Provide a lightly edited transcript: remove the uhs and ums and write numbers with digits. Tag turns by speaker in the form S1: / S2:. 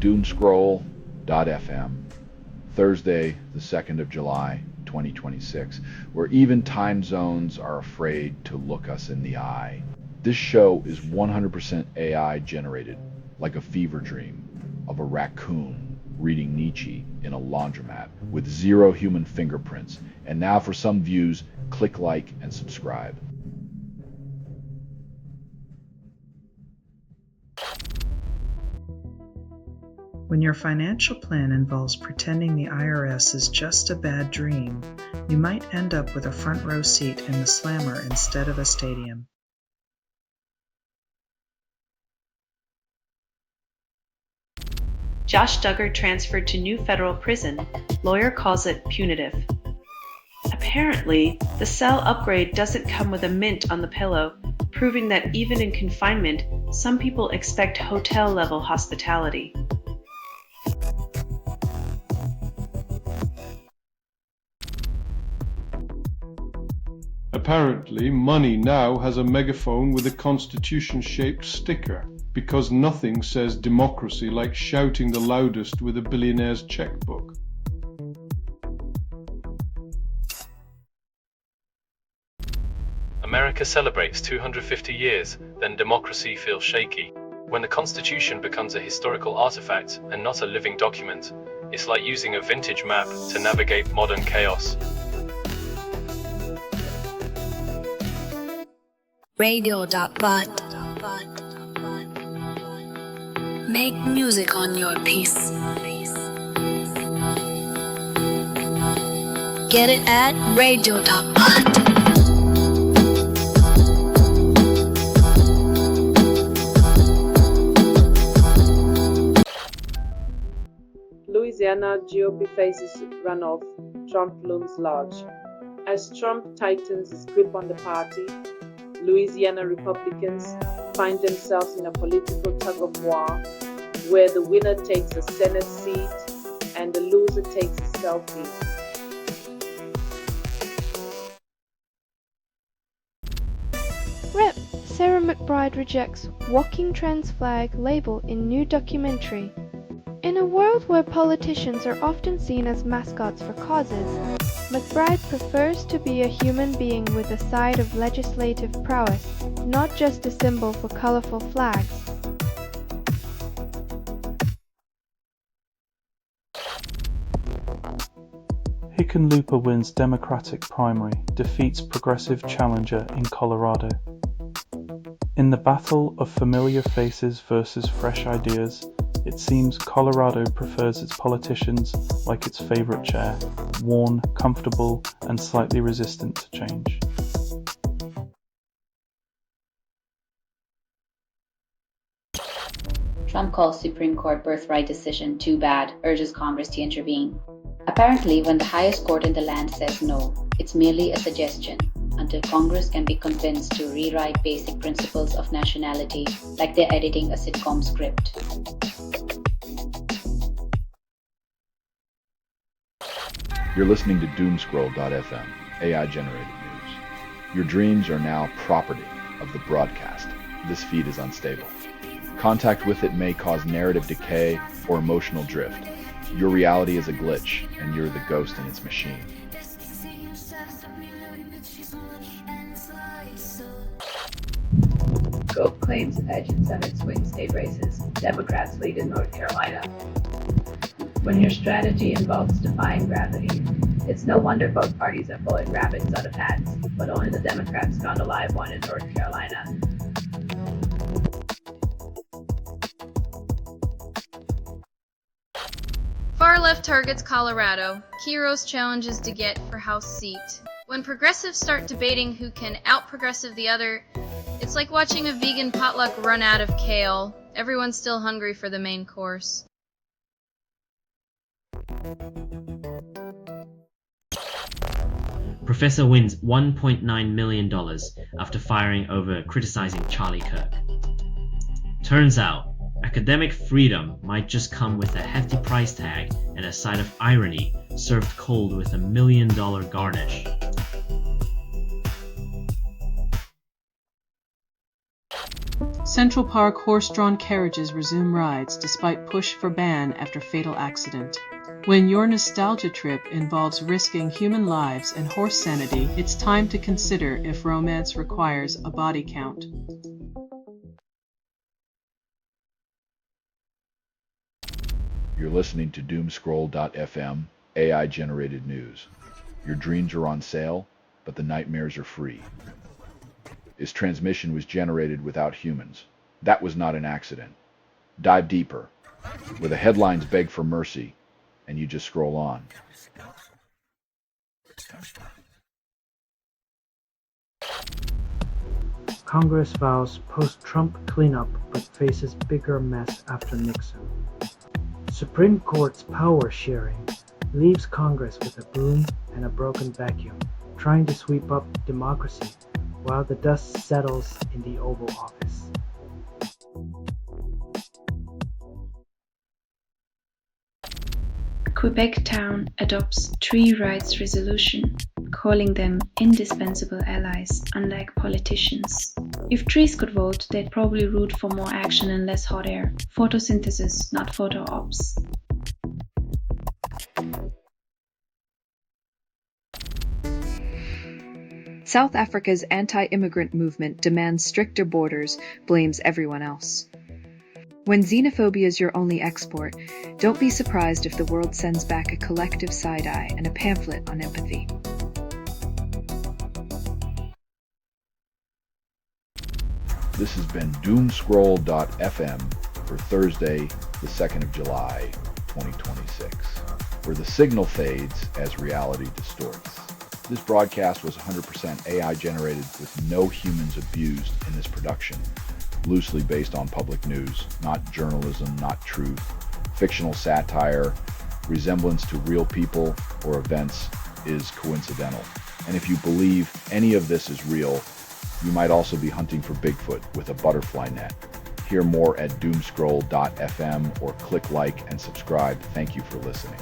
S1: Doomscroll.fm, Thursday, the 2nd of July, 2026, where even time zones are afraid to look us in the eye. This show is 100% AI generated, like a fever dream of a raccoon reading Nietzsche in a laundromat with zero human fingerprints. And now for some views, click like and subscribe.
S2: When your financial plan involves pretending the IRS is just a bad dream, you might end up with a front row seat in the slammer instead of a stadium.
S3: Josh Duggar transferred to new federal prison. Lawyer calls it punitive. Apparently, the cell upgrade doesn't come with a mint on the pillow, proving that even in confinement, some people expect hotel-level hospitality.
S4: Apparently, money now has a megaphone with a constitution-shaped sticker, because nothing says democracy like shouting the loudest with a billionaire's checkbook.
S5: America celebrates 250 years, then democracy feels shaky. When the Constitution becomes a historical artifact and not a living document, it's like using a vintage map to navigate modern chaos.
S6: Radio.bot. Make music on your piece. Get it at radio.bot.
S7: Louisiana GOP faces runoff, Trump looms large. As Trump tightens his grip on the party, Louisiana Republicans find themselves in a political tug-of-war where the winner takes a Senate seat and the loser takes a selfie.
S8: Rep. Sarah McBride rejects Walking Trans flag label in new documentary. In a world where politicians are often seen as mascots for causes, McBride prefers to be a human being with a side of legislative prowess, not just a symbol for colorful flags.
S9: Hickenlooper wins Democratic primary, defeats progressive challenger in Colorado. In the battle of familiar faces versus fresh ideas, it seems Colorado prefers its politicians like its favorite chair, worn, comfortable, and slightly resistant to change.
S10: Trump calls Supreme Court birthright decision too bad, urges Congress to intervene. Apparently, when the highest court in the land says no, it's merely a suggestion, until Congress can be convinced to rewrite basic principles of nationality like they're editing a sitcom script.
S1: You're listening to Doomscroll.fm, AI-generated news. Your dreams are now property of the broadcast. This feed is unstable. Contact with it may cause narrative decay or emotional drift. Your reality is a glitch, and you're the ghost in its machine.
S11: Scope claims edge in Senate swing state races. Democrats lead in North Carolina. When your strategy involves defying gravity, it's no wonder both parties are pulling rabbits out of hats, but only the Democrats found a live one in North Carolina.
S12: Far left targets Colorado. Kiros challenges DeGette for House seat. When progressives start debating who can out-progressive the other, it's like watching a vegan potluck run out of kale. Everyone's still hungry for the main course.
S13: Professor wins $1.9 million after firing over criticizing Charlie Kirk. Turns out, academic freedom might just come with a hefty price tag and a side of irony served cold with $1 million garnish.
S14: Central Park horse-drawn carriages resume rides despite push for ban after fatal accident. When your nostalgia trip involves risking human lives and horse sanity, it's time to consider if romance requires a body count.
S1: You're listening to Doomscroll.fm, AI-generated news. Your dreams are on sale, but the nightmares are free. Its transmission was generated without humans. That was not an accident. Dive deeper, where the headlines beg for mercy, and you just scroll on.
S15: Congress vows post-Trump cleanup but faces bigger mess after Nixon. Supreme Court's power sharing leaves Congress with a broom and a broken vacuum, trying to sweep up democracy while the dust settles in the Oval Office.
S16: Quebec town adopts tree rights resolution, calling them indispensable allies, unlike politicians. If trees could vote, they'd probably root for more action and less hot air. Photosynthesis, not photo ops.
S17: South Africa's anti-immigrant movement demands stricter borders, blames everyone else. When xenophobia is your only export, don't be surprised if the world sends back a collective side-eye and a pamphlet on empathy.
S1: This has been Doomscroll.fm for Thursday, the 2nd of July, 2026, where the signal fades as reality distorts. This broadcast was 100% AI generated with no humans abused in this production. Loosely based on public news, not journalism, not truth, fictional satire, resemblance to real people or events is coincidental. And if you believe any of this is real, you might also be hunting for Bigfoot with a butterfly net. Hear more at doomscroll.fm or click like and subscribe. Thank you for listening.